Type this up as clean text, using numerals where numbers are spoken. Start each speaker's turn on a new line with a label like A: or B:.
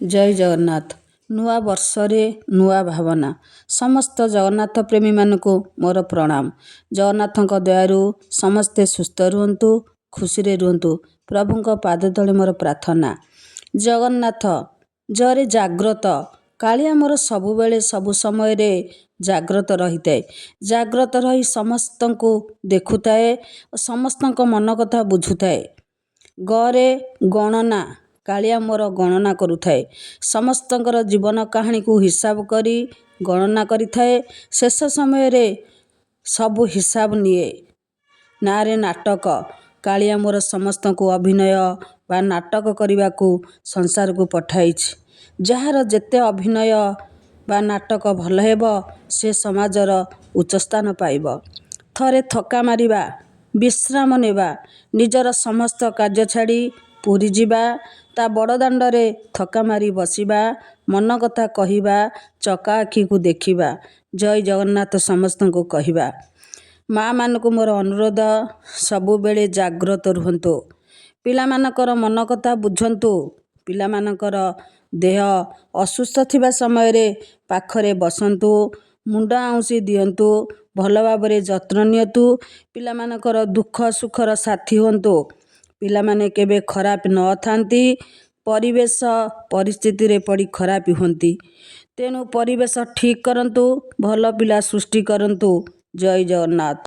A: ଜୟ ଜଗନ୍ନାଥ। ନୂଆ ବର୍ଷରେ ନୂଆ ଭାବନା। ସମସ୍ତ ଜଗନ୍ନାଥ ପ୍ରେମୀମାନଙ୍କୁ ମୋର ପ୍ରଣାମ। ଜଗନ୍ନାଥଙ୍କ ଦୟାରୁ ସମସ୍ତେ ସୁସ୍ଥ ରୁହନ୍ତୁ, ଖୁସିରେ ରୁହନ୍ତୁ। ପ୍ରଭୁଙ୍କ ପାଦ ତଳେ ମୋର ପ୍ରାର୍ଥନା। ଜଗନ୍ନାଥ ଜୟରେ ଜାଗ୍ରତ। କାଳିଆ ମୋର ସବୁବେଳେ ସବୁ ସମୟରେ ଜାଗ୍ରତ ରହିଥାଏ। ଜାଗ୍ରତ ରହି ସମସ୍ତଙ୍କୁ ଦେଖୁଥାଏ, ସମସ୍ତଙ୍କ ମନ କଥା ବୁଝୁଥାଏ। ଗରେ ଗଣନା। କାଳିଆ ମୋର ଗଣନା କରୁଥାଏ। ସମସ୍ତଙ୍କର ଜୀବନ କାହାଣୀକୁ ହିସାବ କରି ଗଣନା କରିଥାଏ। ଶେଷ ସମୟରେ ସବୁ ହିସାବ ନିଏ। ନାଁରେ ନାଟକ। କାଳିଆ ମୋର ସମସ୍ତଙ୍କୁ ଅଭିନୟ ବା ନାଟକ କରିବାକୁ ସଂସାରକୁ ପଠାଇଛି। ଯାହାର ଯେତେ ଅଭିନୟ ବା ନାଟକ ଭଲ ହେବ, ସେ ସମାଜର ଉଚ୍ଚ ସ୍ଥାନ ପାଇବ। ଥରେ ଥକା ମାରିବା, ବିଶ୍ରାମ ନେବା, ନିଜର ସମସ୍ତ କାର୍ଯ୍ୟ ଛାଡ଼ି ପୁରୀ ଯିବା, ତା ବଡ଼ଦାଣ୍ଡରେ ଥକା ମାରି ବସିବା, ମନ କଥା କହିବା, ଚକା ଆଖିକୁ ଦେଖିବା। ଜୟ ଜଗନ୍ନାଥ ସମସ୍ତଙ୍କୁ କହିବା। ମା ମାନଙ୍କୁ ମୋର ଅନୁରୋଧ, ସବୁବେଳେ ଜାଗ୍ରତ ରୁହନ୍ତୁ। ପିଲାମାନଙ୍କର ମନ କଥା ବୁଝନ୍ତୁ। ପିଲାମାନଙ୍କର ଦେହ ଅସୁସ୍ଥ ଥିବା ସମୟରେ ପାଖରେ ବସନ୍ତୁ, ମୁଣ୍ଡ ଆଉଁସି ଦିଅନ୍ତୁ, ଭଲ ଭାବରେ ଯତ୍ନ ନିଅନ୍ତୁ। ପିଲାମାନଙ୍କର ଦୁଃଖ ସୁଖର ସାଥୀ ହୁଅନ୍ତୁ। ପିଲାମାନେ କେବେ ଖରାପ ନଥାନ୍ତି, ପରିବେଶ ପରିସ୍ଥିତିରେ ପଡ଼ି ଖରାପ ହୁଅନ୍ତି। ତେଣୁ ପରିବେଶ ଠିକ୍ କରନ୍ତୁ, ଭଲ ପିଲା ସୃଷ୍ଟି କରନ୍ତୁ। ଜୟ ଜଗନ୍ନାଥ।